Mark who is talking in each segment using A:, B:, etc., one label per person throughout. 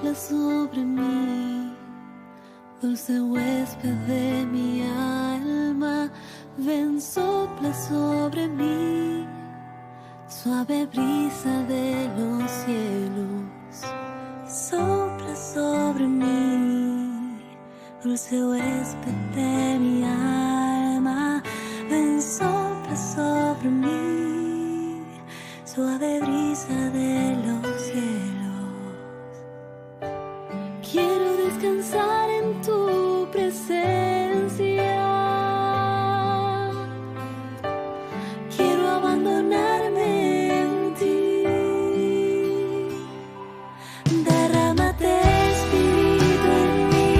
A: Sopla sobre mí, dulce huésped de mi alma. Ven, sopla sobre mí, suave brisa de los cielos. Sopla sobre mí, dulce huésped de mi alma. Ven, sopla sobre mí, suave brisa de los cielos. Quiero descansar en tu presencia. Quiero abandonarme en ti. Derrámate, Espíritu, en mí.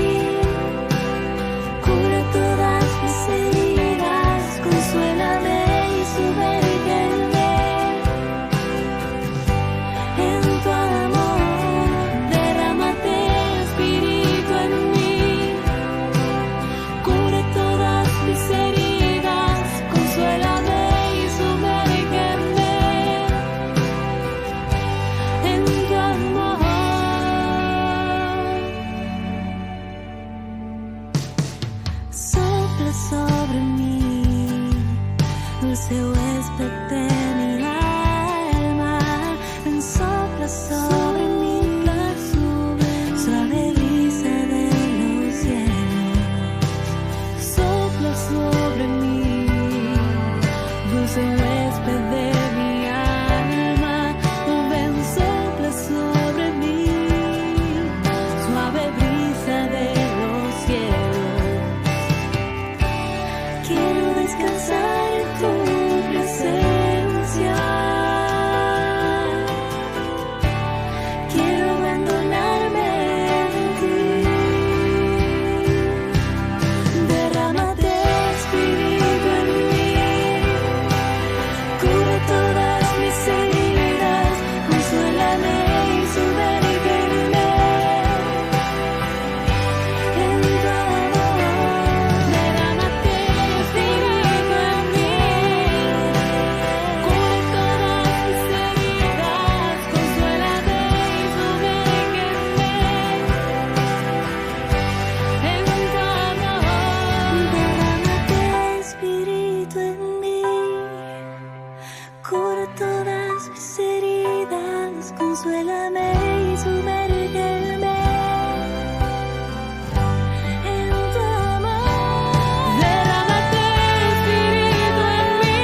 A: Cura todas mis heridas. Consuélame y sumérgeme en tu amor. Derrámate, Espíritu, en mí. Cura todas mis heridas. Consuélame y sumérgeme en tu amor. Sopla sobre mí, dulce huésped de mi alma. Ven, sopla sobre mí, suave brisa de los cielos. Sopla sobre mí, dulce huésped de mi alma. Ven, sopla sobre mí, suave brisa de los cielos. Quiero descansar en tu presencia. Quiero abandonarme en ti. Derrámate, Espíritu, en mí. Cura todas mis heridas. Consuélame y sumérgeme en tu amor. Derrámate, Espíritu, en mí. Cura todas mis heridas. Consuélame y sumérgeme en tu amor. Derrámate, Espíritu, en mí. Cura todas mis heridas. Consuélame y sumérgeme en tu amor. Derrámate, Espíritu, en mí.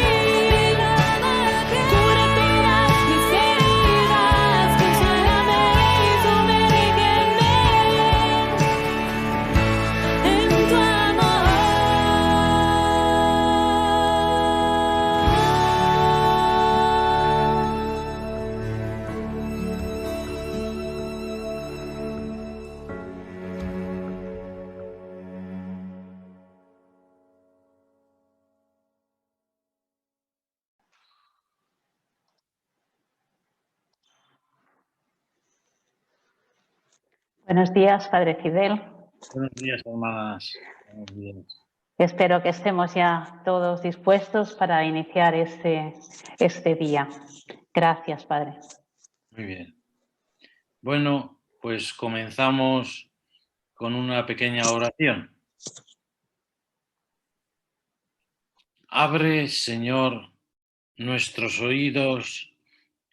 A: Cura todas mis heridas. Consuélame y sumérgeme en tu amor.
B: Buenos días, Padre Fidel.
C: Buenos días, hermanas. Buenos días.
B: Espero que estemos ya todos dispuestos para iniciar este día. Gracias, Padre.
C: Muy bien. Bueno, pues comenzamos con una pequeña oración. Abre, Señor, nuestros oídos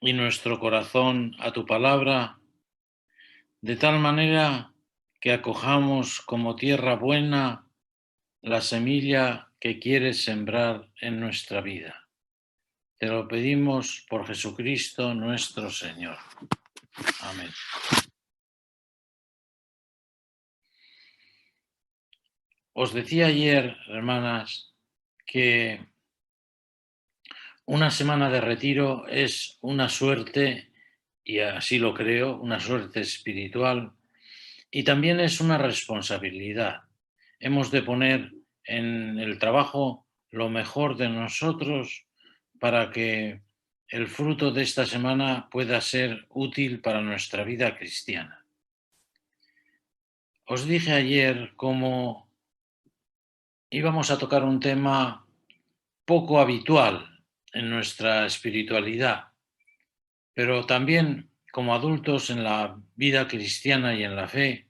C: y nuestro corazón a tu palabra, de tal manera que acojamos como tierra buena la semilla que quieres sembrar en nuestra vida. Te lo pedimos por Jesucristo nuestro Señor. Amén. Os decía ayer, hermanas, que una semana de retiro es una suerte, y así lo creo, una suerte espiritual, y también es una responsabilidad. Hemos de poner en el trabajo lo mejor de nosotros para que el fruto de esta semana pueda ser útil para nuestra vida cristiana. Os dije ayer cómo íbamos a tocar un tema poco habitual en nuestra espiritualidad, pero también como adultos en la vida cristiana y en la fe,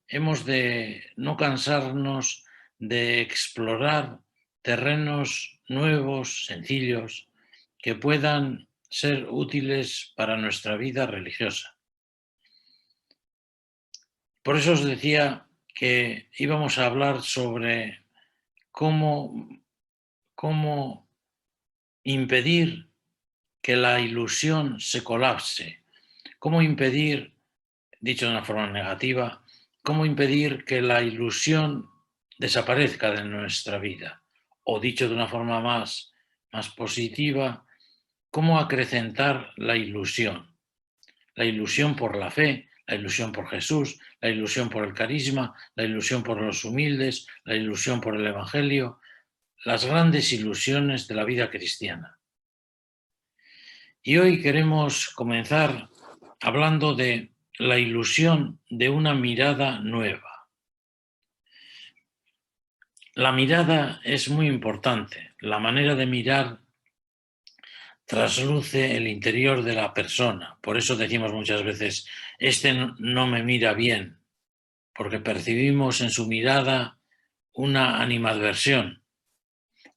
C: hemos de no cansarnos de explorar terrenos nuevos, sencillos, que puedan ser útiles para nuestra vida religiosa. Por eso os decía que íbamos a hablar sobre cómo impedir que la ilusión se colapse, cómo impedir, dicho de una forma negativa, cómo impedir que la ilusión desaparezca de nuestra vida, o dicho de una forma más positiva, cómo acrecentar la ilusión por la fe, la ilusión por Jesús, la ilusión por el carisma, la ilusión por los humildes, la ilusión por el Evangelio, las grandes ilusiones de la vida cristiana. Y hoy queremos comenzar hablando de la ilusión de una mirada nueva. La mirada es muy importante. La manera de mirar trasluce el interior de la persona. Por eso decimos muchas veces, este no me mira bien, porque percibimos en su mirada una animadversión.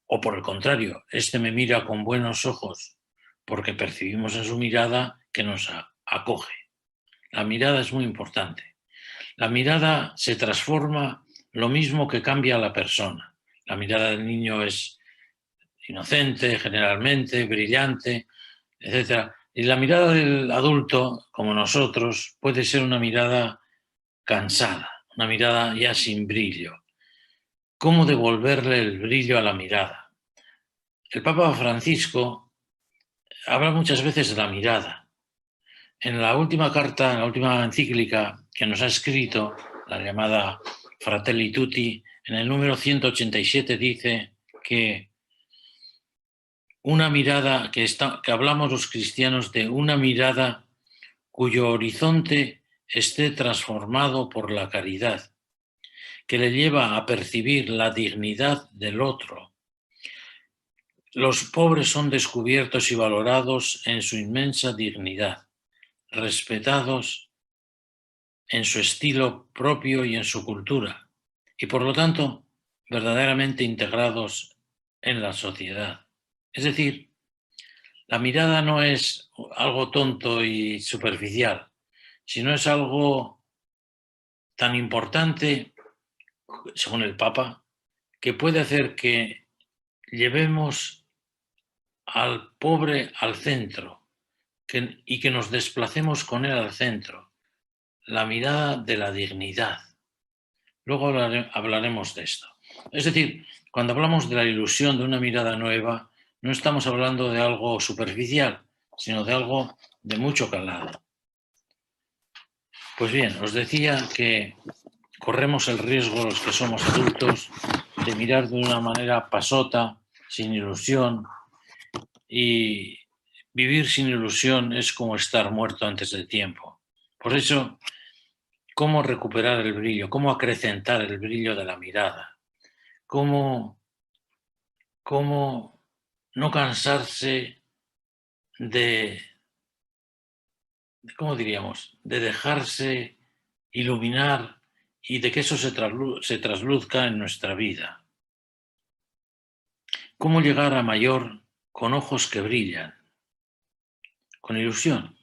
C: O por el contrario, este me mira con buenos ojos, porque percibimos en su mirada que nos acoge. La mirada es muy importante. La mirada se transforma lo mismo que cambia a la persona. La mirada del niño es inocente, generalmente, brillante, etc. Y la mirada del adulto, como nosotros, puede ser una mirada cansada, una mirada ya sin brillo. ¿Cómo devolverle el brillo a la mirada? El Papa Francisco habla muchas veces de la mirada. En la última carta, en la última encíclica que nos ha escrito, la llamada Fratelli Tutti, en el número 187 dice que una mirada, que hablamos los cristianos de una mirada cuyo horizonte esté transformado por la caridad, que le lleva a percibir la dignidad del otro. Los pobres son descubiertos y valorados en su inmensa dignidad, respetados en su estilo propio y en su cultura, y por lo tanto verdaderamente integrados en la sociedad. Es decir, la mirada no es algo tonto y superficial, sino es algo tan importante, según el Papa, que puede hacer que llevemos al pobre al centro y que nos desplacemos con él al centro. La mirada de la dignidad. Luego hablaremos de esto. Es decir, cuando hablamos de la ilusión de una mirada nueva, no estamos hablando de algo superficial, sino de algo de mucho calado. Pues bien, os decía que corremos el riesgo, los que somos adultos, de mirar de una manera pasota, sin ilusión, y vivir sin ilusión es como estar muerto antes de tiempo. Por eso, ¿cómo recuperar el brillo? ¿Cómo acrecentar el brillo de la mirada? ¿Cómo no cansarse ¿cómo diríamos? De dejarse iluminar y de que eso se trasluzca en nuestra vida. ¿Cómo llegar a mayor con ojos que brillan? Con ilusión.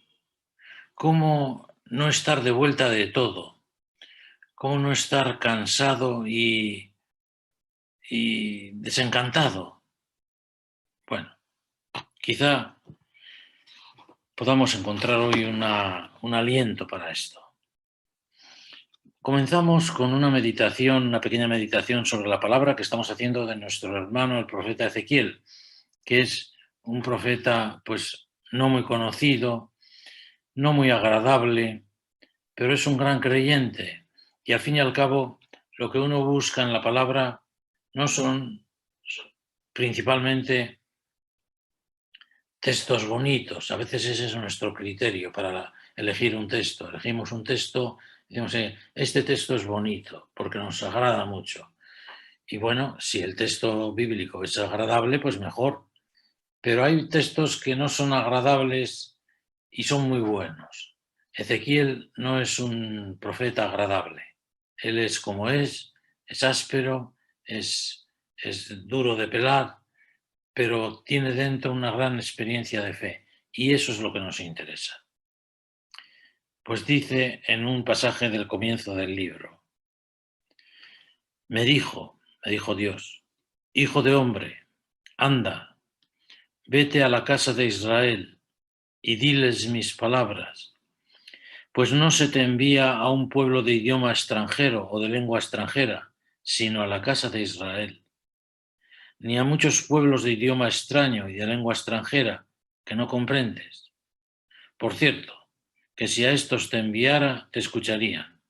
C: ¿Cómo no estar de vuelta de todo? ¿Cómo no estar cansado y desencantado? Bueno, quizá podamos encontrar hoy un aliento para esto. Comenzamos con una pequeña meditación sobre la palabra que estamos haciendo de nuestro hermano, el profeta Ezequiel, que es un profeta pues no muy conocido, no muy agradable, pero es un gran creyente. Y al fin y al cabo, lo que uno busca en la palabra no son principalmente textos bonitos. A veces ese es nuestro criterio para elegir un texto. Elegimos un texto y decimos, este texto es bonito porque nos agrada mucho. Y bueno, si el texto bíblico es agradable, pues mejor. Pero hay textos que no son agradables y son muy buenos. Ezequiel no es un profeta agradable. Él es como es áspero, es duro de pelar, pero tiene dentro una gran experiencia de fe y eso es lo que nos interesa. Pues dice en un pasaje del comienzo del libro, me dijo Dios, hijo de hombre, anda, vete a la casa de Israel y diles mis palabras, pues no se te envía a un pueblo de idioma extranjero o de lengua extranjera, sino a la casa de Israel, ni a muchos pueblos de idioma extraño y de lengua extranjera que no comprendes. Por cierto, que si a estos te enviara, te escucharían.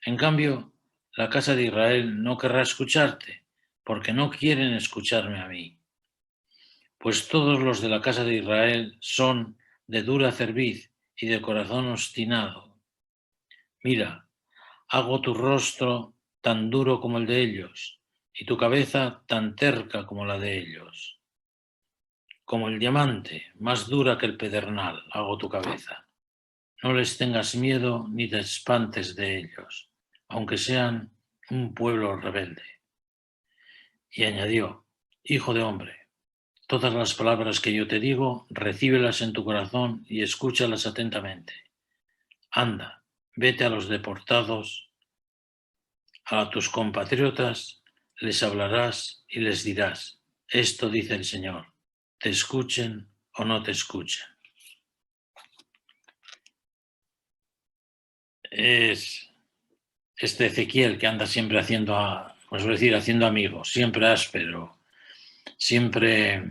C: En cambio, la casa de Israel no querrá escucharte, porque no quieren escucharme a mí. Pues todos los de la casa de Israel son de dura cerviz y de corazón obstinado. Mira, hago tu rostro tan duro como el de ellos, y tu cabeza tan terca como la de ellos. Como el diamante, más dura que el pedernal, hago tu cabeza. No les tengas miedo ni te espantes de ellos, aunque sean un pueblo rebelde. Y añadió, hijo de hombre, todas las palabras que yo te digo, recíbelas en tu corazón y escúchalas atentamente. Anda, vete a los deportados, a tus compatriotas, les hablarás y les dirás, esto dice el Señor, te escuchen o no te escuchen. Es este Ezequiel que anda siempre haciendo amigos, siempre áspero, siempre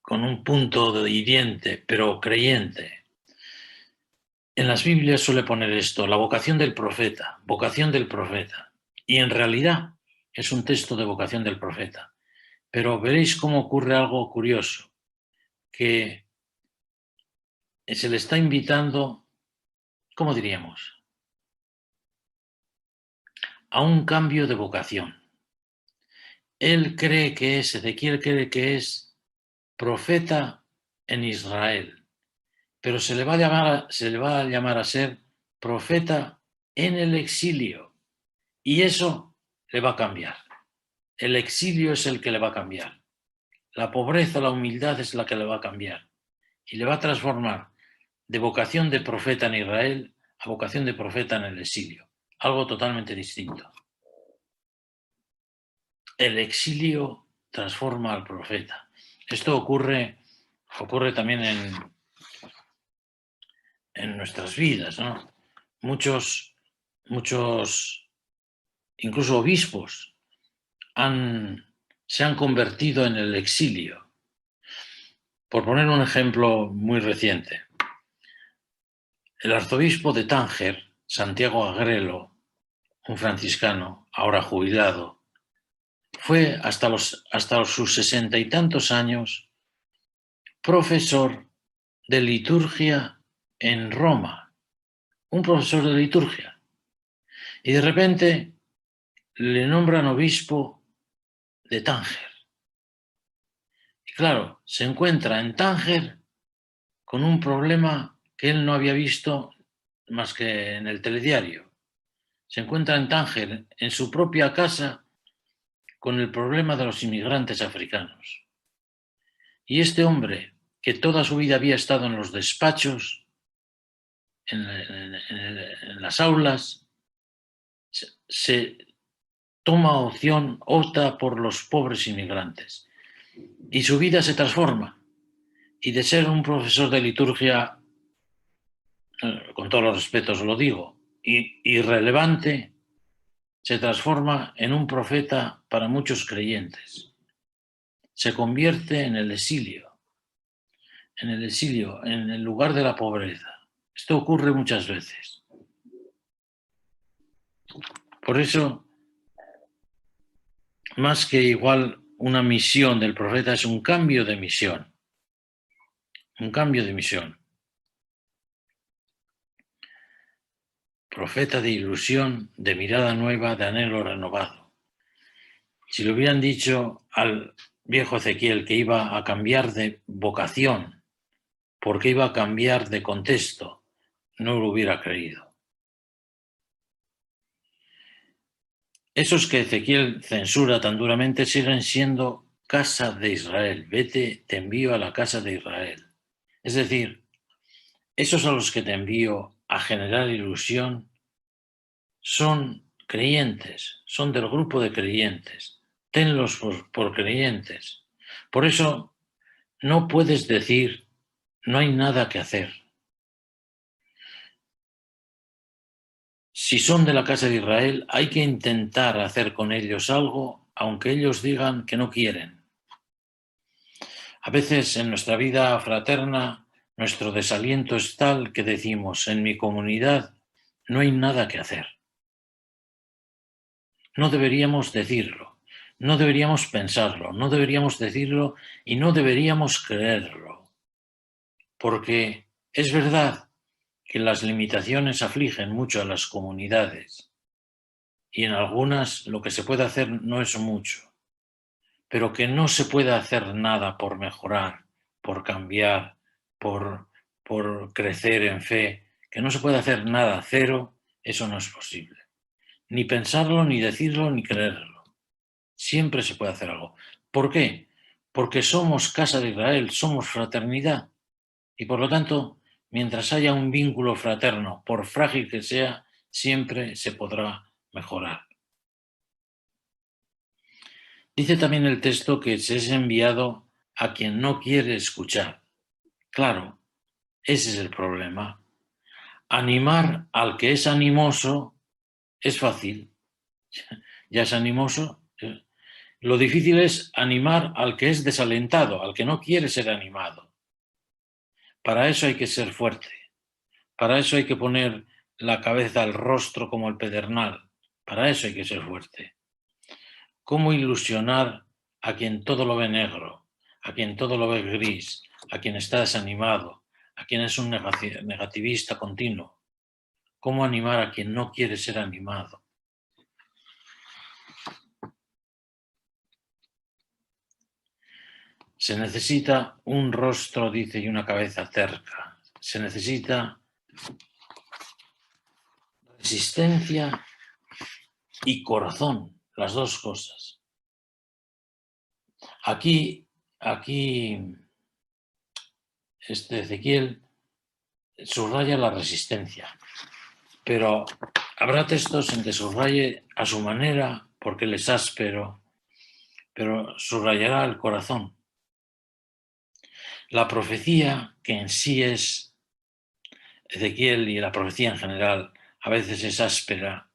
C: con un punto de hiriente, pero creyente. En las Biblias suele poner esto, la vocación del profeta, y en realidad es un texto de vocación del profeta. Pero veréis cómo ocurre algo curioso, que se le está invitando, ¿cómo diríamos?, a un cambio de vocación. Ezequiel cree que es profeta en Israel, pero se le va a llamar a ser profeta en el exilio, y eso le va a cambiar. El exilio es el que le va a cambiar. La pobreza, la humildad es la que le va a cambiar y le va a transformar de vocación de profeta en Israel a vocación de profeta en el exilio. Algo totalmente distinto. El exilio transforma al profeta. Esto ocurre también en nuestras vidas, ¿no? Muchos, incluso obispos, se han convertido en el exilio. Por poner un ejemplo muy reciente, el arzobispo de Tánger, Santiago Agrelo, un franciscano, ahora jubilado, fue hasta sus 60 y tantos años profesor de liturgia en Roma, un profesor de liturgia, y de repente le nombran obispo de Tánger. Y claro, se encuentra en Tánger con un problema que él no había visto más que en el telediario. Se encuentra en Tánger, en su propia casa, con el problema de los inmigrantes africanos. Y este hombre, que toda su vida había estado en los despachos, en las aulas, se opta por los pobres inmigrantes. Y su vida se transforma. Y de ser un profesor de liturgia, con todos los respetos lo digo, irrelevante, se transforma en un profeta para muchos creyentes. Se convierte en el exilio, en el lugar de la pobreza. Esto ocurre muchas veces. Por eso, más que igual una misión del profeta, es un cambio de misión. Un cambio de misión. Profeta de ilusión, de mirada nueva, de anhelo renovado. Si le hubieran dicho al viejo Ezequiel que iba a cambiar de vocación, porque iba a cambiar de contexto, no lo hubiera creído. Esos que Ezequiel censura tan duramente siguen siendo casa de Israel. Vete, te envío a la casa de Israel. Es decir, esos a los que te envío a generar ilusión son creyentes, son del grupo de creyentes. Tenlos por creyentes. Por eso no puedes decir, no hay nada que hacer. Si son de la casa de Israel, hay que intentar hacer con ellos algo, aunque ellos digan que no quieren. A veces en nuestra vida fraterna, nuestro desaliento es tal que decimos, en mi comunidad no hay nada que hacer. No deberíamos decirlo, no deberíamos pensarlo, no deberíamos decirlo y no deberíamos creerlo. Porque es verdad que las limitaciones afligen mucho a las comunidades y en algunas lo que se puede hacer no es mucho, pero que no se puede hacer nada por mejorar, por cambiar, por crecer en fe, que no se puede hacer nada cero, eso no es posible. Ni pensarlo, ni decirlo, ni creerlo. Siempre se puede hacer algo. ¿Por qué? Porque somos casa de Israel, somos fraternidad. Y por lo tanto, mientras haya un vínculo fraterno, por frágil que sea, siempre se podrá mejorar. Dice también el texto que se es enviado a quien no quiere escuchar. Claro, ese es el problema. Animar al que es animoso es fácil. Ya es animoso. Lo difícil es animar al que es desalentado, al que no quiere ser animado. Para eso hay que ser fuerte. Para eso hay que poner la cabeza al rostro como el pedernal. Para eso hay que ser fuerte. ¿Cómo ilusionar a quien todo lo ve negro, a quien todo lo ve gris, a quien está desanimado, a quien es un negativista continuo? ¿Cómo animar a quien no quiere ser animado? Se necesita un rostro, dice, y una cabeza cerca. Se necesita resistencia y corazón, las dos cosas. Aquí Ezequiel subraya la resistencia, pero habrá textos en que subraye a su manera, porque él es áspero, pero subrayará el corazón. La profecía, que en sí es Ezequiel y la profecía en general, a veces es áspera,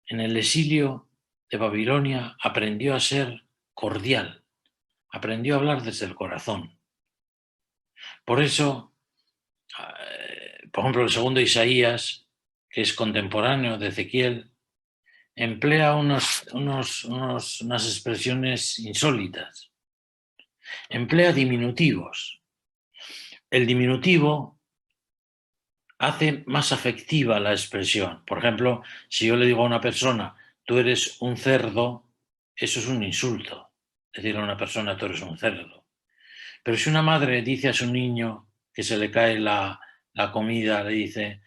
C: en el exilio de Babilonia aprendió a ser cordial, aprendió a hablar desde el corazón. Por eso, por ejemplo, el segundo Isaías, que es contemporáneo de Ezequiel, emplea unas expresiones insólitas. Emplea diminutivos. El diminutivo hace más afectiva la expresión. Por ejemplo, si yo le digo a una persona, tú eres un cerdo, eso es un insulto. Decirle a una persona, tú eres un cerdo. Pero si una madre dice a su niño que se le cae la comida, le dice,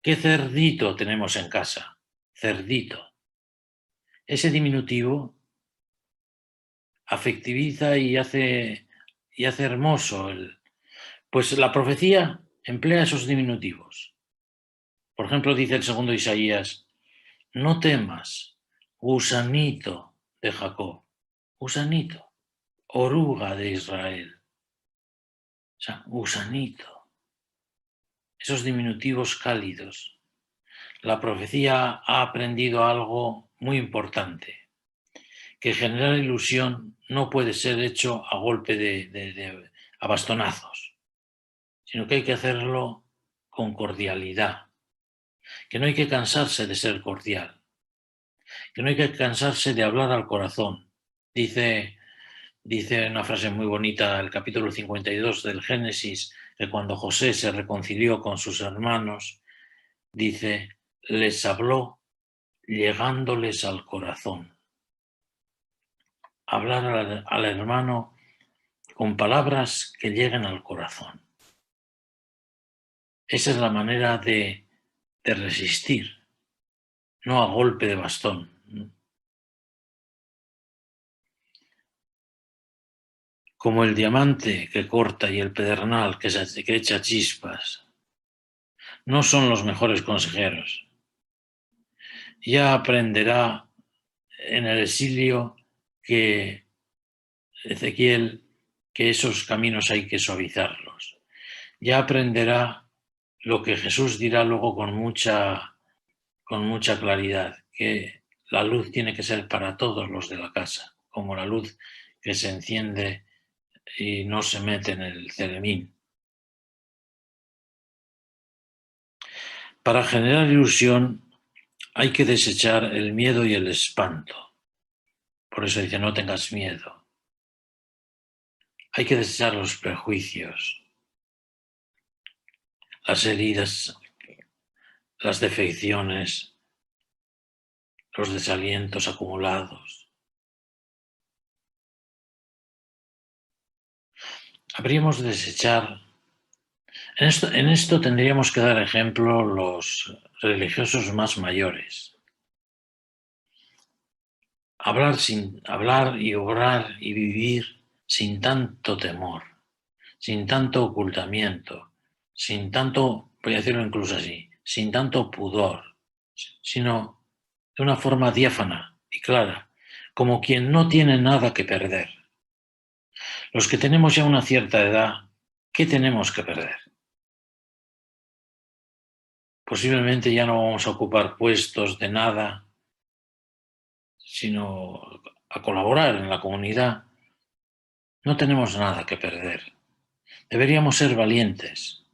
C: ¿qué cerdito tenemos en casa? Cerdito. Ese diminutivo afectiviza y hace hermoso. Pues la profecía emplea esos diminutivos. Por ejemplo, dice el segundo Isaías, no temas, gusanito de Jacob, gusanito, oruga de Israel. O sea, gusanito. Esos diminutivos cálidos. La profecía ha aprendido algo muy importante, que generar ilusión no puede ser hecho a golpe a bastonazos, sino que hay que hacerlo con cordialidad, que no hay que cansarse de ser cordial, que no hay que cansarse de hablar al corazón. Dice una frase muy bonita, el capítulo 52 del Génesis, que cuando José se reconcilió con sus hermanos, dice, les habló llegándoles al corazón. hablar al hermano con palabras que lleguen al corazón. Esa es la manera de resistir, no a golpe de bastón. Como el diamante que corta y el pedernal que echa chispas. No son los mejores consejeros. Ya aprenderá en el exilio que Ezequiel que esos caminos hay que suavizarlos. Ya aprenderá lo que Jesús dirá luego con mucha claridad, que la luz tiene que ser para todos los de la casa, como la luz que se enciende y no se mete en el ceremín. Para generar ilusión hay que desechar el miedo y el espanto. Por eso dice, no tengas miedo. Hay que desechar los prejuicios, las heridas, las defecciones, los desalientos acumulados. Habríamos de desechar. En esto tendríamos que dar ejemplo los religiosos más mayores. Hablar y obrar y vivir sin tanto temor, sin tanto ocultamiento, sin tanto, voy a decirlo incluso así, sin tanto pudor, sino de una forma diáfana y clara, como quien no tiene nada que perder. Los que tenemos ya una cierta edad, ¿qué tenemos que perder? Posiblemente ya no vamos a ocupar puestos de nada, sino a colaborar en la comunidad. No tenemos nada que perder. Deberíamos ser valientes.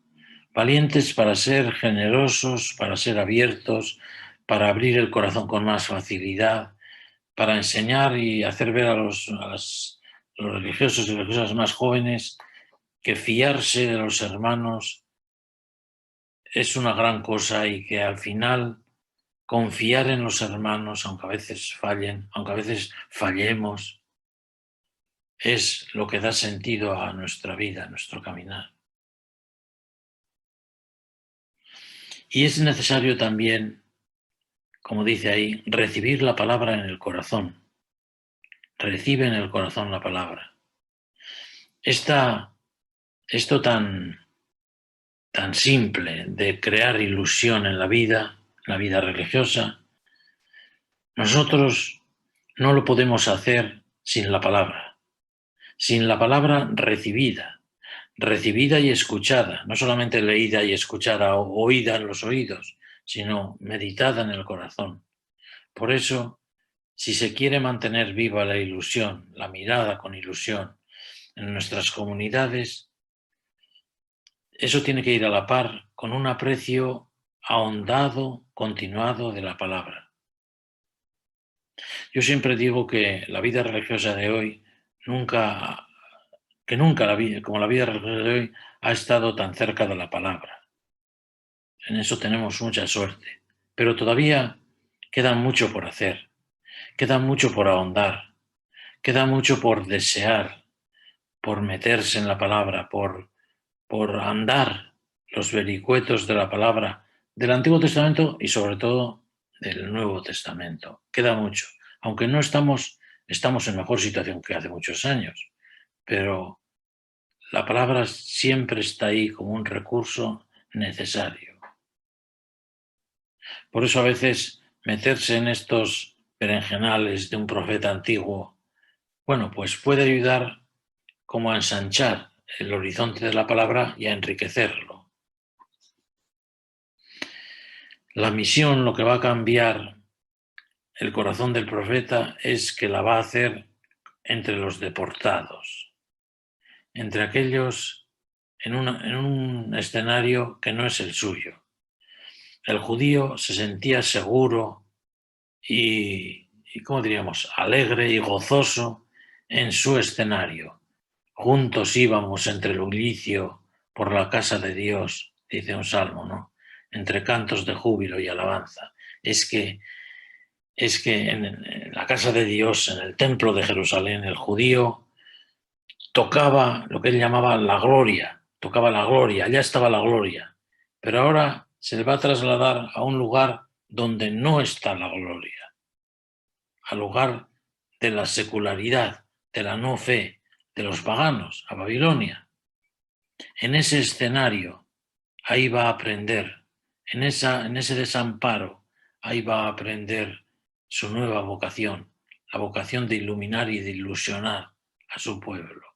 C: Valientes para ser generosos, para ser abiertos, para abrir el corazón con más facilidad, para enseñar y hacer ver a los religiosos y religiosas más jóvenes que fiarse de los hermanos es una gran cosa y que al final confiar en los hermanos, aunque a veces fallen, aunque a veces fallemos, es lo que da sentido a nuestra vida, a nuestro caminar. Y es necesario también, como dice ahí, recibir la palabra en el corazón. Recibe en el corazón la palabra. Esto tan simple de crear ilusión en la vida religiosa, nosotros no lo podemos hacer sin la palabra recibida y escuchada, no solamente leída y escuchada o oída en los oídos, sino meditada en el corazón. Por eso, si se quiere mantener viva la ilusión, la mirada con ilusión en nuestras comunidades, eso tiene que ir a la par con un aprecio ahondado, continuado de la palabra. Yo siempre digo que la vida religiosa de hoy nunca como la vida religiosa de hoy ha estado tan cerca de la palabra. En eso tenemos mucha suerte, pero todavía queda mucho por hacer, queda mucho por ahondar, queda mucho por desear, por meterse en la palabra, por andar los vericuetos de la palabra del Antiguo Testamento y sobre todo del Nuevo Testamento. Queda mucho, aunque no estamos en mejor situación que hace muchos años, pero la palabra siempre está ahí como un recurso necesario. Por eso a veces meterse en estos berenjenales de un profeta antiguo, bueno, pues puede ayudar como a ensanchar el horizonte de la palabra y a enriquecerlo. La misión, lo que va a cambiar el corazón del profeta es que la va a hacer entre los deportados, entre aquellos en un escenario que no es el suyo. El judío se sentía seguro y ¿cómo diríamos?, alegre y gozoso en su escenario. Juntos íbamos entre el bullicio por la casa de Dios, dice un salmo, ¿no? Entre cantos de júbilo y alabanza. Es que es que en la casa de Dios, en el templo de Jerusalén, el judío tocaba lo que él llamaba la gloria, tocaba la gloria, allá estaba la gloria, pero ahora se le va a trasladar a un lugar donde no está la gloria, al lugar de la secularidad, de la no fe, de los paganos, a Babilonia. En ese escenario, ahí va a aprender, en ese desamparo, ahí va a aprender su nueva vocación, la vocación de iluminar y de ilusionar a su pueblo.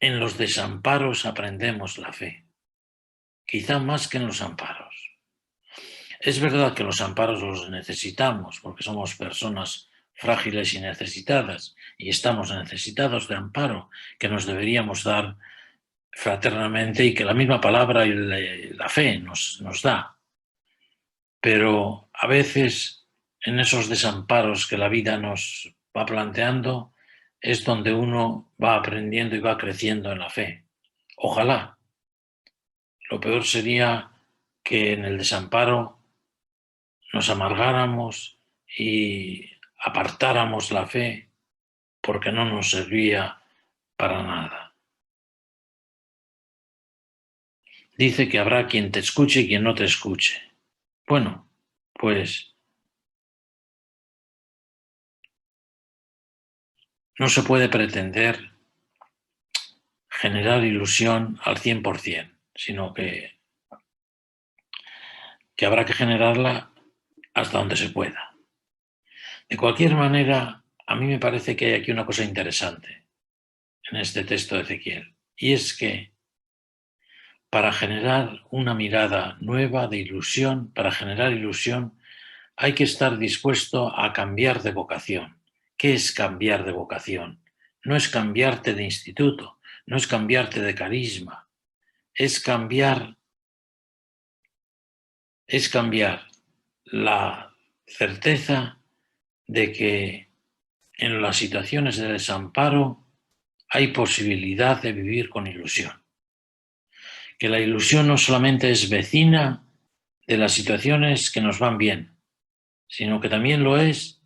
C: En los desamparos aprendemos la fe, quizá más que en los amparos. Es verdad que los amparos los necesitamos porque somos personas frágiles y necesitadas y estamos necesitados de amparo que nos deberíamos dar fraternamente y que la misma palabra y la fe nos da. Pero a veces en esos desamparos que la vida nos va planteando es donde uno va aprendiendo y va creciendo en la fe. Ojalá. Lo peor sería que en el desamparo nos amargáramos y apartáramos la fe porque no nos servía para nada. Dice que habrá quien te escuche y quien no te escuche. Bueno, pues no se puede pretender generar ilusión al 100%, sino que habrá que generarla hasta donde se pueda. De cualquier manera, a mí me parece que hay aquí una cosa interesante en este texto de Ezequiel, y es que para generar una mirada nueva de ilusión, para generar ilusión, hay que estar dispuesto a cambiar de vocación. ¿Qué es cambiar de vocación? No es cambiarte de instituto, no es cambiarte de carisma, es cambiar la certeza de que en las situaciones de desamparo hay posibilidad de vivir con ilusión. Que la ilusión no solamente es vecina de las situaciones que nos van bien, sino que también lo es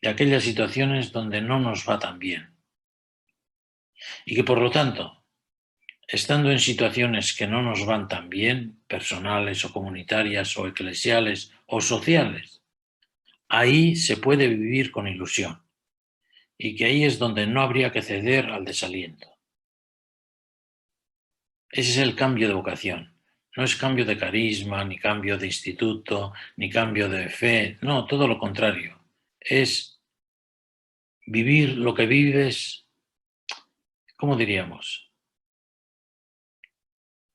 C: de aquellas situaciones donde no nos va tan bien. Y que por lo tanto, estando en situaciones que no nos van tan bien, personales o comunitarias o eclesiales o sociales, ahí se puede vivir con ilusión. Y que ahí es donde no habría que ceder al desaliento. Ese es el cambio de vocación. No es cambio de carisma, ni cambio de instituto, ni cambio de fe. No, todo lo contrario. Es vivir lo que vives, ¿cómo diríamos?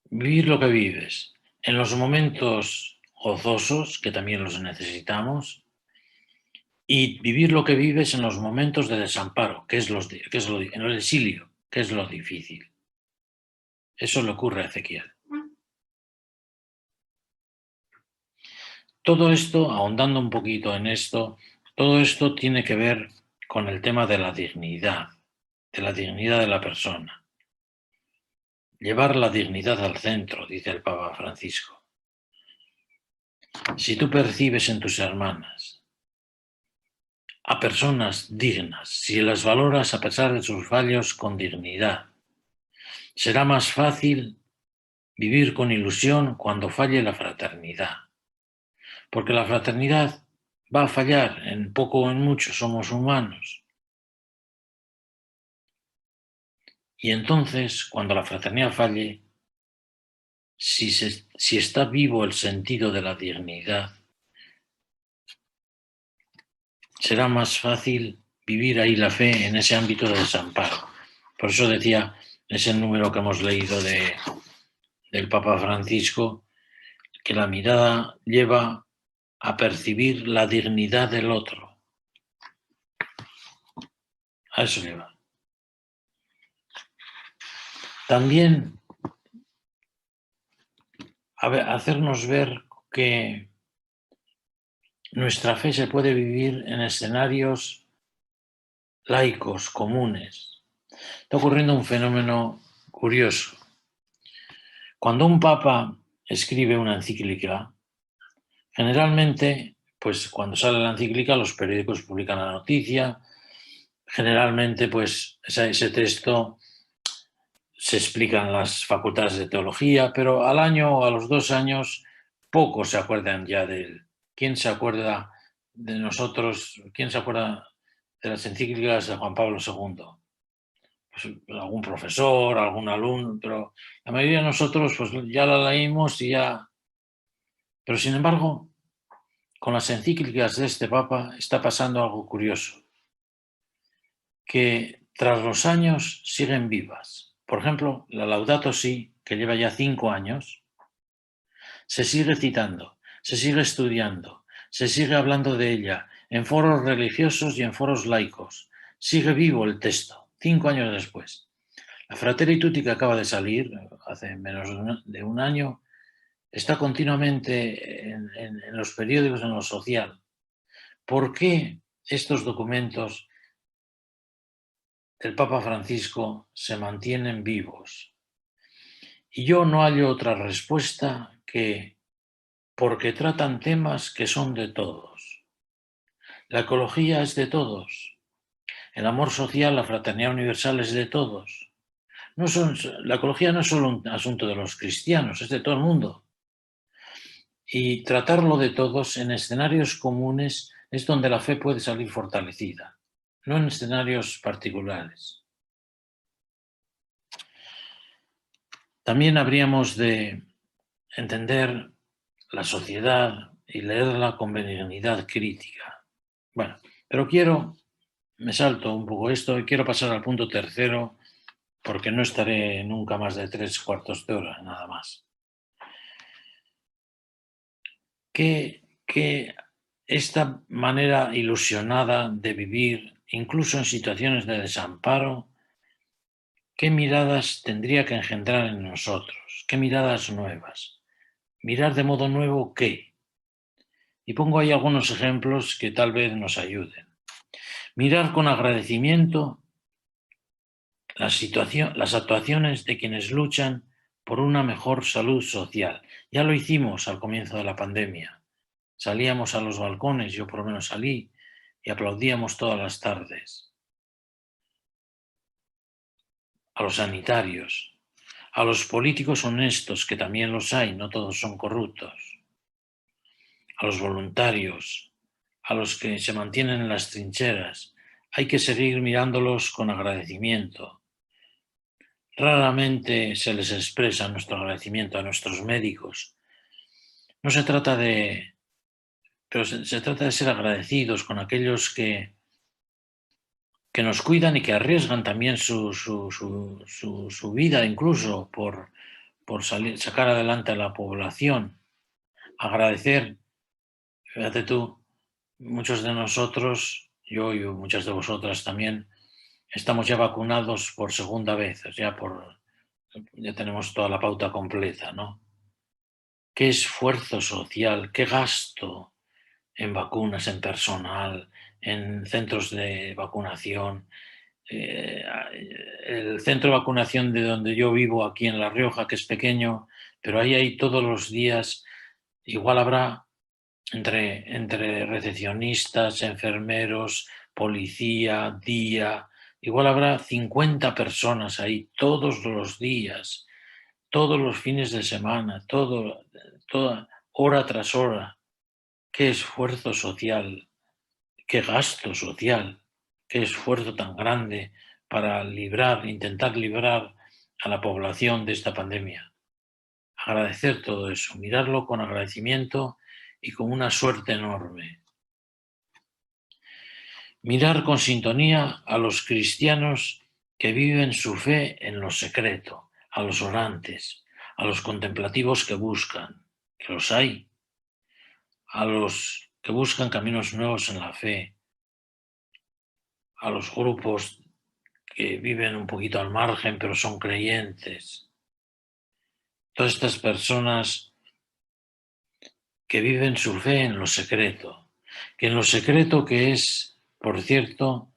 C: Vivir lo que vives en los momentos gozosos, que también los necesitamos, y vivir lo que vives en los momentos de desamparo, en el exilio, que es lo difícil. Eso le ocurre a Ezequiel. Todo esto, ahondando un poquito en esto, todo esto tiene que ver con el tema de la dignidad de la persona. Llevar la dignidad al centro, dice el Papa Francisco. Si tú percibes en tus hermanas a personas dignas, si las valoras a pesar de sus fallos con dignidad, será más fácil vivir con ilusión cuando falle la fraternidad. Porque la fraternidad va a fallar, en poco o en mucho somos humanos. Y entonces, cuando la fraternidad falle, si está vivo el sentido de la dignidad, será más fácil vivir ahí la fe en ese ámbito de desamparo. Por eso decía ese número que hemos leído del Papa Francisco, que la mirada lleva a percibir la dignidad del otro. A eso lleva. También hacernos ver que nuestra fe se puede vivir en escenarios laicos, comunes. Está ocurriendo un fenómeno curioso. Cuando un papa escribe una encíclica, generalmente pues cuando sale la encíclica los periódicos publican la noticia. Generalmente, pues ese texto se explica en las facultades de teología, pero al año o a los 2 años pocos se acuerdan ya de él. ¿Quién se acuerda de nosotros? ¿Quién se acuerda de las encíclicas de Juan Pablo II? Pues algún profesor, algún alumno, pero la mayoría de nosotros pues ya la leímos y ya... Pero sin embargo, con las encíclicas de este Papa está pasando algo curioso, que tras los años siguen vivas. Por ejemplo, la Laudato Si, que lleva ya 5 años, se sigue citando, se sigue estudiando, se sigue hablando de ella en foros religiosos y en foros laicos. Sigue vivo el texto, 5 años después. La Fratelli Tutti, que acaba de salir hace menos de un año, está continuamente en los periódicos, en lo social. ¿Por qué estos documentos del Papa Francisco se mantienen vivos? Y yo no hallo otra respuesta que porque tratan temas que son de todos. La ecología es de todos. El amor social, la fraternidad universal es de todos. La ecología no es solo un asunto de los cristianos, es de todo el mundo. Y tratarlo de todos en escenarios comunes es donde la fe puede salir fortalecida, no en escenarios particulares. También habríamos de entender la sociedad y leerla con benignidad crítica. Bueno, pero me salto un poco esto y quiero pasar al punto tercero porque no estaré nunca más de 3/4 de hora, nada más. Que esta manera ilusionada de vivir, incluso en situaciones de desamparo, ¿qué miradas tendría que engendrar en nosotros? ¿Qué miradas nuevas? ¿Mirar de modo nuevo qué? Y pongo ahí algunos ejemplos que tal vez nos ayuden. Mirar con agradecimiento las actuaciones de quienes luchan por una mejor salud social. Ya lo hicimos al comienzo de la pandemia. Salíamos a los balcones, yo por lo menos salí, y aplaudíamos todas las tardes. A los sanitarios, a los políticos honestos, que también los hay, no todos son corruptos, a los voluntarios, a los que se mantienen en las trincheras. Hay que seguir mirándolos con agradecimiento. Raramente se les expresa nuestro agradecimiento a nuestros médicos. No se trata de... Pero se trata de ser agradecidos con aquellos que nos cuidan y que arriesgan también su vida incluso por sacar adelante a la población. Agradecer, fíjate tú, muchos de nosotros, yo y muchas de vosotras también, estamos ya vacunados por segunda vez, ya tenemos toda la pauta completa, ¿no? Qué esfuerzo social, qué gasto en vacunas, en personal, en centros de vacunación. El centro de vacunación de donde yo vivo, aquí en La Rioja, que es pequeño, pero ahí hay todos los días, igual habrá entre recepcionistas, enfermeros, policía, día, igual habrá 50 personas ahí todos los días, todos los fines de semana, toda hora tras hora. Qué esfuerzo social, qué gasto social, qué esfuerzo tan grande para intentar librar a la población de esta pandemia. Agradecer todo eso, mirarlo con agradecimiento y con una suerte enorme. Mirar con sintonía a los cristianos que viven su fe en lo secreto, a los orantes, a los contemplativos que buscan, que los hay, a los que buscan caminos nuevos en la fe, a los grupos que viven un poquito al margen pero son creyentes. Todas estas personas que viven su fe en lo secreto, que en lo secreto que es, por cierto,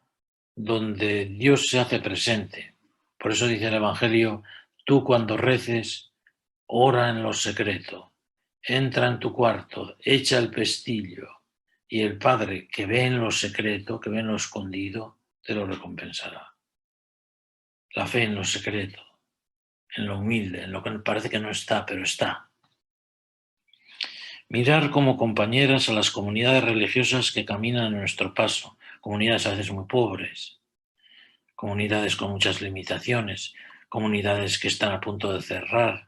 C: donde Dios se hace presente. Por eso dice el Evangelio, tú cuando reces, ora en lo secreto, entra en tu cuarto, echa el pestillo, y el Padre que ve en lo secreto, que ve en lo escondido, te lo recompensará. La fe en lo secreto, en lo humilde, en lo que parece que no está, pero está. Mirar como compañeras a las comunidades religiosas que caminan a nuestro paso, comunidades a veces muy pobres, comunidades con muchas limitaciones, comunidades que están a punto de cerrar,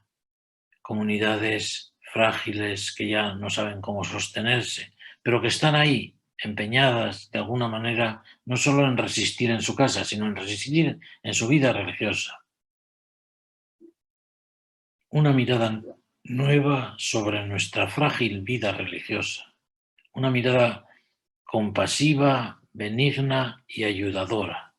C: comunidades frágiles que ya no saben cómo sostenerse, pero que están ahí, empeñadas de alguna manera, no solo en resistir en su casa, sino en resistir en su vida religiosa. Una mirada nueva sobre nuestra frágil vida religiosa, una mirada compasiva, benigna y ayudadora.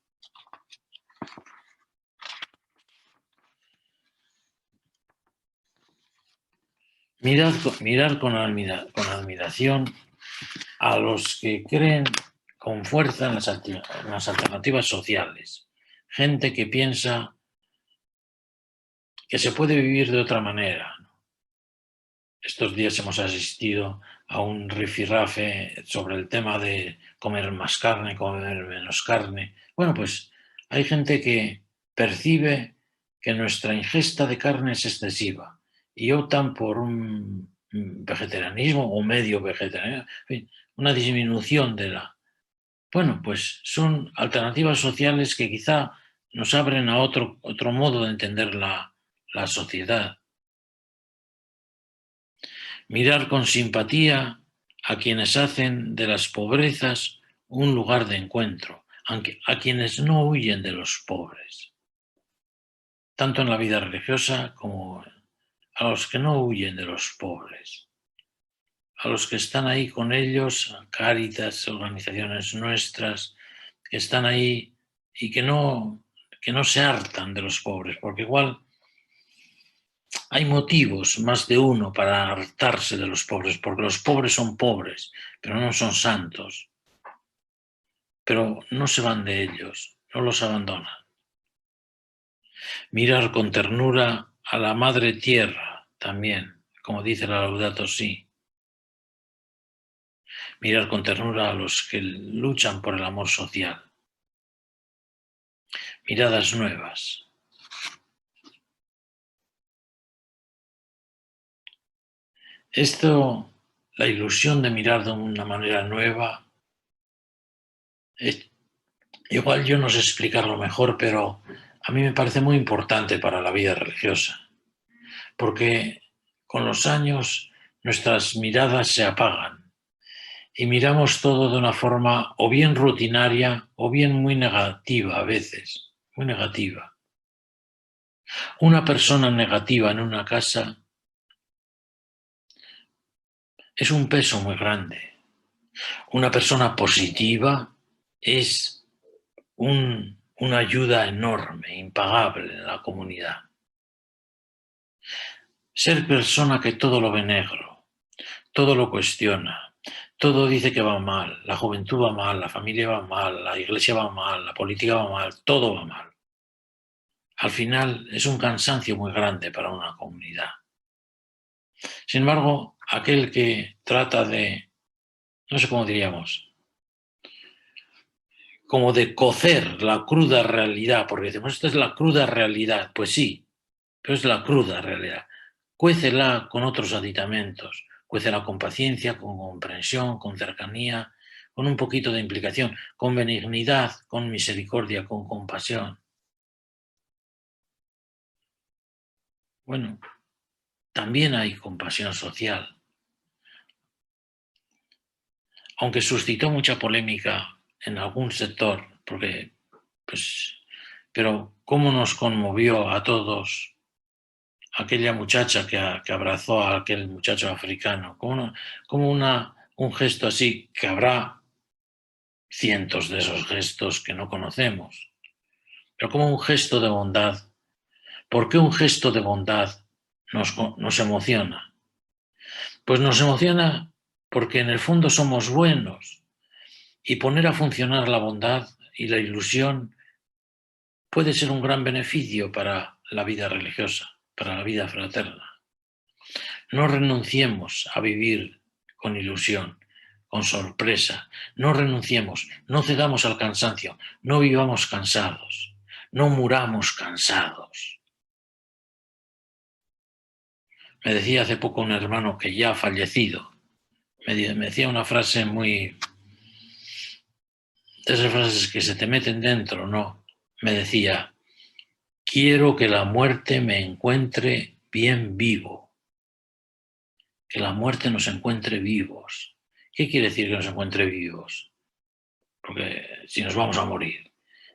C: Mirar con admiración a los que creen con fuerza en las alternativas sociales. Gente que piensa que se puede vivir de otra manera. Estos días hemos asistido a un rifirrafe sobre el tema de comer más carne, comer menos carne. Bueno, pues hay gente que percibe que nuestra ingesta de carne es excesiva y optan por un vegetarianismo o medio vegetarianismo, en fin, una disminución de la... Bueno, pues son alternativas sociales que quizá nos abren a otro modo de entender la sociedad. Mirar con simpatía a quienes hacen de las pobrezas un lugar de encuentro, a quienes no huyen de los pobres, tanto en la vida religiosa como a los que no huyen de los pobres, a los que están ahí con ellos, Cáritas, organizaciones nuestras, que están ahí y que no se hartan de los pobres, porque igual hay motivos, más de uno, para hartarse de los pobres, porque los pobres son pobres, pero no son santos. Pero no se van de ellos, no los abandonan. Mirar con ternura a la Madre Tierra también, como dice la Laudato Si. Mirar con ternura a los que luchan por el amor social. Miradas nuevas. Esto, la ilusión de mirar de una manera nueva, igual yo no sé explicarlo mejor, pero a mí me parece muy importante para la vida religiosa, porque con los años nuestras miradas se apagan y miramos todo de una forma o bien rutinaria o bien muy negativa a veces, muy negativa. Una persona negativa en una casa es un peso muy grande. Una persona positiva es una ayuda enorme, impagable en la comunidad. Ser persona que todo lo ve negro, todo lo cuestiona, todo dice que va mal, la juventud va mal, la familia va mal, la iglesia va mal, la política va mal, todo va mal. Al final es un cansancio muy grande para una comunidad. Sin embargo, aquel que trata de, no sé cómo diríamos, como de cocer la cruda realidad, porque decimos, esta es la cruda realidad, pues sí, pero es la cruda realidad. Cuécela con otros aditamentos, cuécela con paciencia, con comprensión, con cercanía, con un poquito de implicación, con benignidad, con misericordia, con compasión. Bueno, también hay compasión social. Aunque suscitó mucha polémica en algún sector, porque, pero cómo nos conmovió a todos aquella muchacha que abrazó a aquel muchacho africano, como un gesto así, que habrá cientos de esos gestos que no conocemos, pero como un gesto de bondad. ¿Por qué un gesto de bondad nos emociona? Pues nos emociona porque en el fondo somos buenos y poner a funcionar la bondad y la ilusión puede ser un gran beneficio para la vida religiosa, para la vida fraterna. No renunciemos a vivir con ilusión, con sorpresa. No renunciemos, no cedamos al cansancio, no vivamos cansados, no muramos cansados. Me decía hace poco un hermano que ya ha fallecido, me decía una frase muy... de esas frases que se te meten dentro, ¿no? Me decía, quiero que la muerte me encuentre bien vivo, que la muerte nos encuentre vivos. ¿Qué quiere decir que nos encuentre vivos? Porque si nos vamos a morir,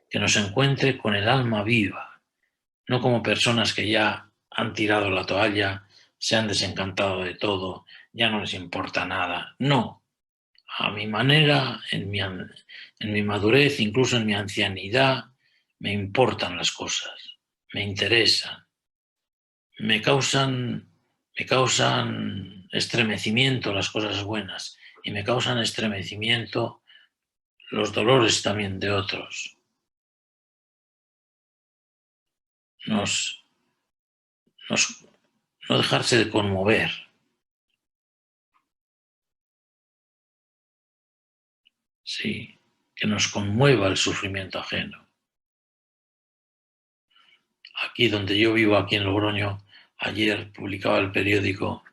C: que nos encuentre con el alma viva, no como personas que ya han tirado la toalla, se han desencantado de todo, ya no les importa nada. No, a mi manera, en mi madurez, incluso en mi ancianidad, me importan las cosas, me interesan, me causan estremecimiento las cosas buenas y me causan estremecimiento los dolores también de otros. No dejarse de conmover. Sí, que nos conmueva el sufrimiento ajeno. Aquí donde yo vivo, aquí en Logroño, ayer publicaba el periódico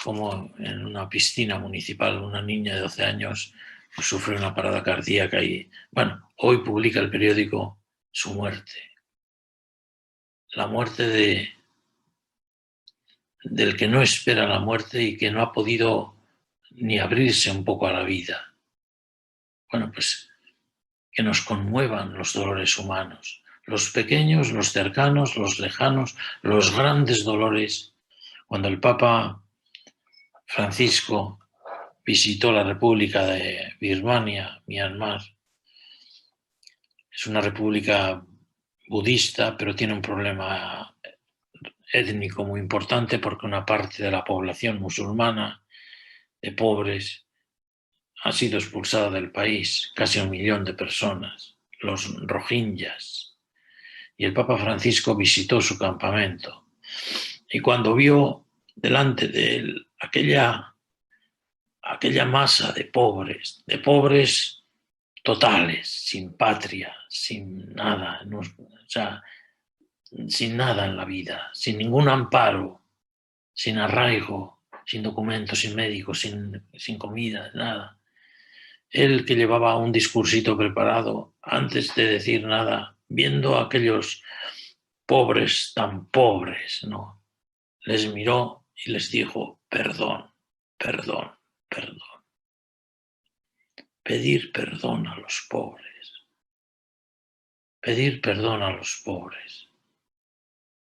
C: como en una piscina municipal una niña de 12 años sufre una parada cardíaca y, bueno, hoy publica el periódico su muerte. La muerte del que no espera la muerte y que no ha podido ni abrirse un poco a la vida. Bueno, pues que nos conmuevan los dolores humanos, los pequeños, los cercanos, los lejanos, los grandes dolores. Cuando el Papa Francisco visitó la República de Birmania, Myanmar, es una república budista, pero tiene un problema étnico muy importante porque una parte de la población musulmana, de pobres, ha sido expulsada del país, casi 1 millón de personas, los rohingyas. Y el Papa Francisco visitó su campamento. Y cuando vio delante de él aquella masa de pobres totales, sin patria, sin nada, no, o sea, sin nada en la vida, sin ningún amparo, sin arraigo, sin documentos, sin médicos, sin comida, nada. Él, que llevaba un discursito preparado, antes de decir nada, viendo a aquellos pobres tan pobres, ¿no? Les miró y les dijo, perdón, perdón, perdón. Pedir perdón a los pobres. Pedir perdón a los pobres.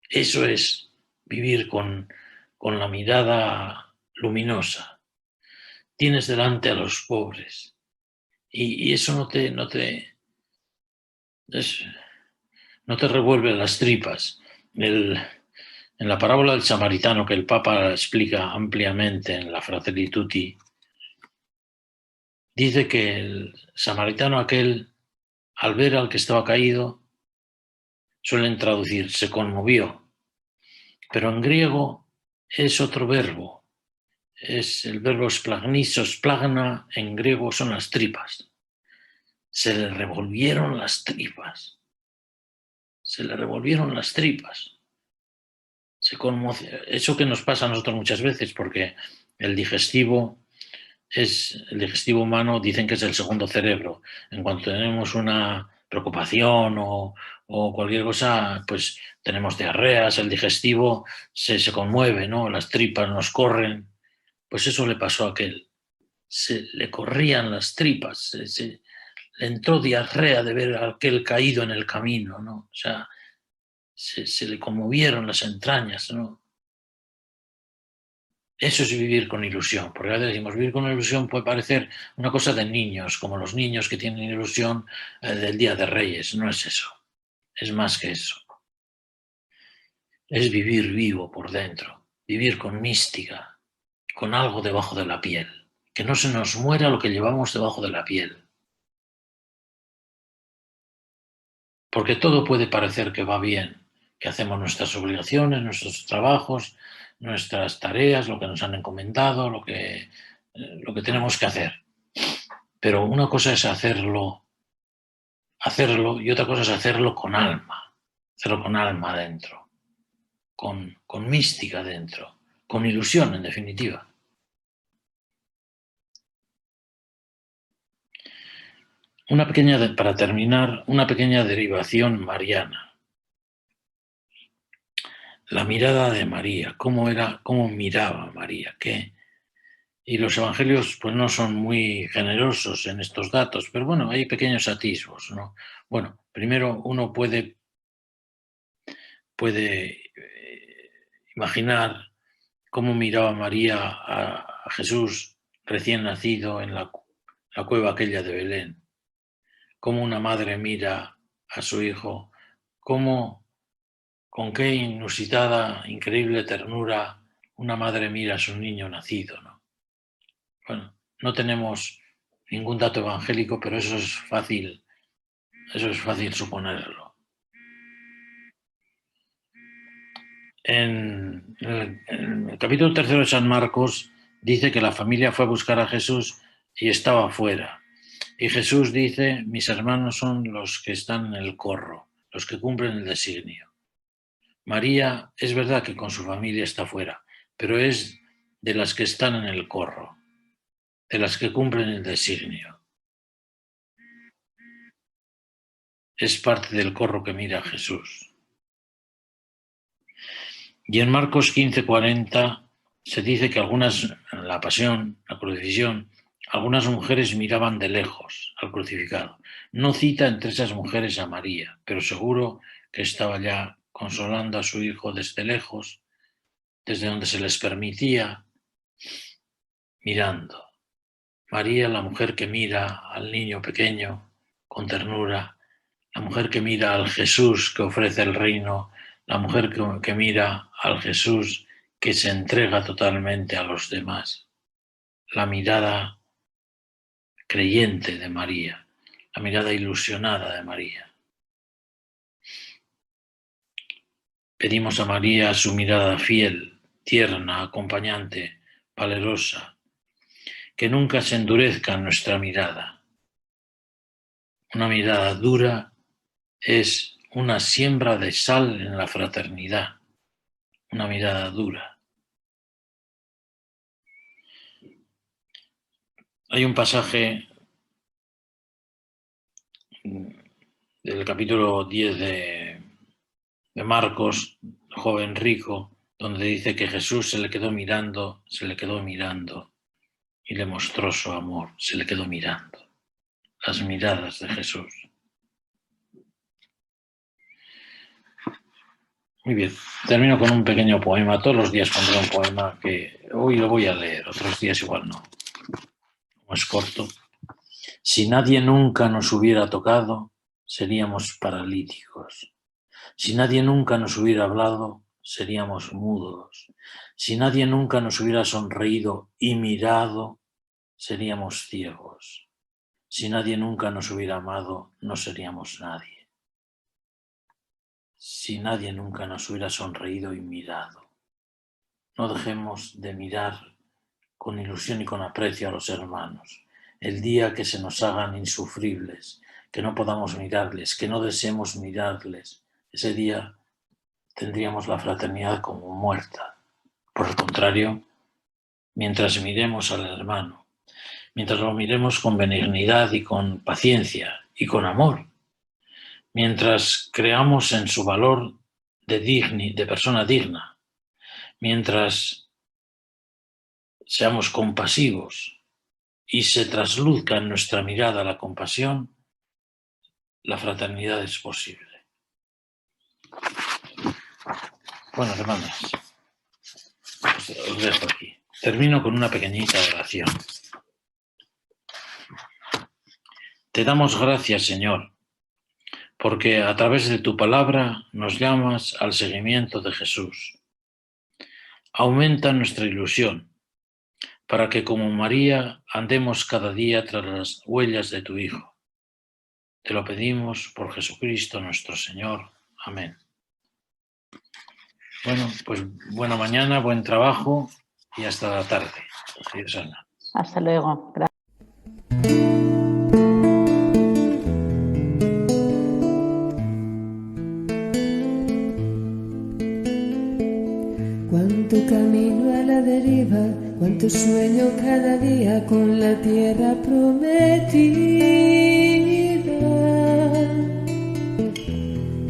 C: Eso es vivir con la mirada luminosa. Tienes delante a los pobres y eso no te revuelve las tripas. En la parábola del samaritano, que el Papa explica ampliamente en la Fratelli Tutti, dice que el samaritano aquel, al ver al que estaba caído, suelen traducir, se conmovió. Pero en griego es otro verbo. Es el verbo splagnisos, splagna, en griego son las tripas. Se le revolvieron las tripas. Se le revolvieron las tripas. Se conmovió. Eso que nos pasa a nosotros muchas veces, porque el digestivo humano, dicen que es el segundo cerebro. En cuanto tenemos una preocupación o cualquier cosa, pues tenemos diarreas, el digestivo se conmueve, ¿no? Las tripas nos corren. Pues eso le pasó a aquel. Se le corrían las tripas, le entró diarrea de ver a aquel caído en el camino, ¿no? O sea, se le conmovieron las entrañas, ¿no? Eso es vivir con ilusión, porque a veces decimos, vivir con ilusión puede parecer una cosa de niños, como los niños que tienen ilusión del Día de Reyes. No es eso, es más que eso. Es vivir vivo por dentro, vivir con mística, con algo debajo de la piel, que no se nos muera lo que llevamos debajo de la piel. Porque todo puede parecer que va bien, que hacemos nuestras obligaciones, nuestros trabajos, nuestras tareas, lo que nos han encomendado, lo que tenemos que hacer. Pero una cosa es hacerlo y otra cosa es hacerlo con alma dentro, con mística dentro, con ilusión en definitiva. Para terminar, una pequeña derivación mariana. La mirada de María, cómo miraba María, y los evangelios pues no son muy generosos en estos datos, pero bueno, hay pequeños atisbos, ¿no? Bueno, primero uno puede imaginar cómo miraba María a Jesús recién nacido en la cueva aquella de Belén, cómo una madre mira a su hijo, con qué inusitada, increíble ternura una madre mira a su niño nacido, ¿no? Bueno, no tenemos ningún dato evangélico, pero eso es fácil suponerlo. En el capítulo 3 de San Marcos dice que la familia fue a buscar a Jesús y estaba fuera. Y Jesús dice, mis hermanos son los que están en el corro, los que cumplen el designio. María es verdad que con su familia está fuera, pero es de las que están en el corro, de las que cumplen el designio. Es parte del corro que mira a Jesús. Y en Marcos 15:40 se dice que en la pasión, la crucifixión, algunas mujeres miraban de lejos al crucificado. No cita entre esas mujeres a María, pero seguro que estaba ya consolando a su hijo desde lejos, desde donde se les permitía, mirando. María, la mujer que mira al niño pequeño con ternura, la mujer que mira al Jesús que ofrece el reino, la mujer que mira al Jesús que se entrega totalmente a los demás. La mirada creyente de María, la mirada ilusionada de María. Pedimos a María su mirada fiel, tierna, acompañante, valerosa, que nunca se endurezca nuestra mirada. Una mirada dura es una siembra de sal en la fraternidad, una mirada dura. Hay un pasaje del capítulo 10 de Marcos, joven rico, donde dice que Jesús se le quedó mirando y le mostró su amor, se le quedó mirando. Las miradas de Jesús. Muy bien, termino con un pequeño poema. Todos los días pondré un poema que hoy lo voy a leer, otros días igual no. Como es corto. Si nadie nunca nos hubiera tocado, seríamos paralíticos. Si nadie nunca nos hubiera hablado, seríamos mudos. Si nadie nunca nos hubiera sonreído y mirado, seríamos ciegos. Si nadie nunca nos hubiera amado, no seríamos nadie. Si nadie nunca nos hubiera sonreído y mirado. No dejemos de mirar con ilusión y con aprecio a los hermanos. El día que se nos hagan insufribles, que no podamos mirarles, que no deseemos mirarles, ese día tendríamos la fraternidad como muerta. Por el contrario, mientras miremos al hermano, mientras lo miremos con benignidad y con paciencia y con amor, mientras creamos en su valor de persona digna, mientras seamos compasivos y se trasluzca en nuestra mirada la compasión, la fraternidad es posible. Bueno, hermanas, os dejo aquí. Termino con una pequeñita oración. Te damos gracias, Señor, porque a través de tu palabra nos llamas al seguimiento de Jesús. Aumenta nuestra ilusión para que, como María, andemos cada día tras las huellas de tu Hijo. Te lo pedimos por Jesucristo nuestro Señor. Amén. Bueno, pues buena mañana, buen trabajo y hasta la tarde.
B: Hasta luego. Gracias.
D: Cuánto camino a la deriva, cuánto sueño cada día con la tierra prometida.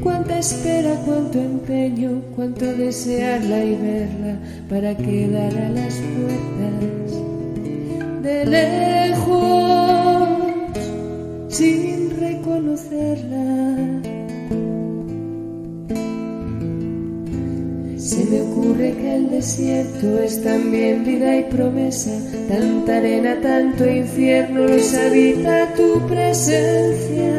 D: Cuánta espera, cuánto empeño, cuánto desearla y verla para quedar a las puertas de lejos sin reconocerla. Se me ocurre que el desierto es también vida y promesa, tanta arena, tanto infierno los habita tu presencia.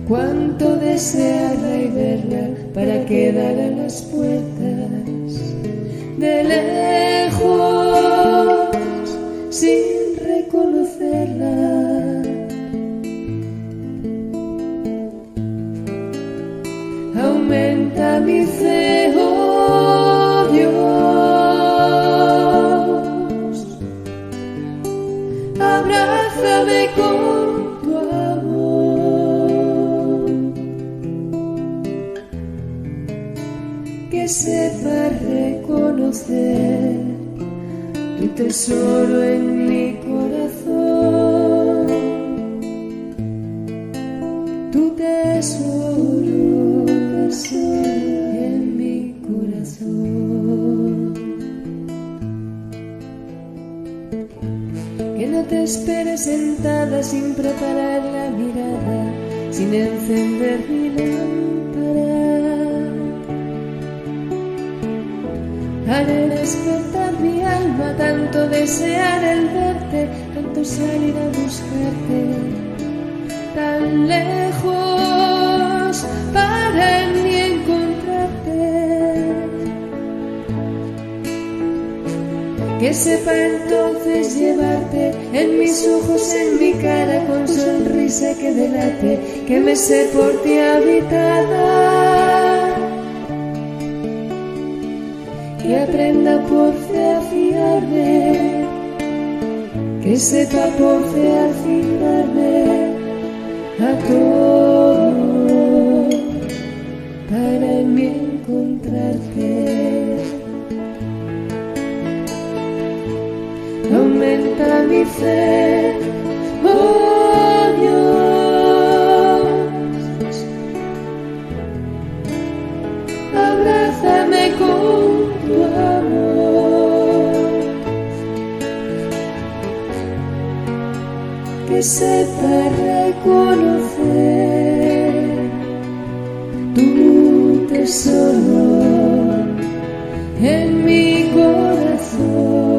D: Cuánto desearla y verla para quedar a las puertas de lejos sin reconocerla. Aumenta mi fe, oh Dios, abrázame con tu amor, que sepa reconocer tu tesoro en mi corazón, tu tesoro en mi corazón. Que no te esperes sentada sin preparar la mirada, sin encender mi lámpara. Haré despertar mi alma, tanto desear el verte, tanto salir a buscarte, tan lejos para en mí encontrarte. Que sepa entonces llevarte en mis ojos, en mi cara, con sonrisa que delate que me sé por ti habitada. Que aprenda por fe a fiarme, que sepa por fe afinarme a todo para en mí encontrarte. Aumenta mi fe, oh Dios, abrázame con tu amor, que sepa reconocer tu tesoro en mi corazón,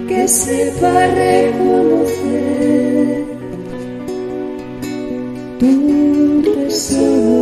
D: que sepa reconocer tu tesoro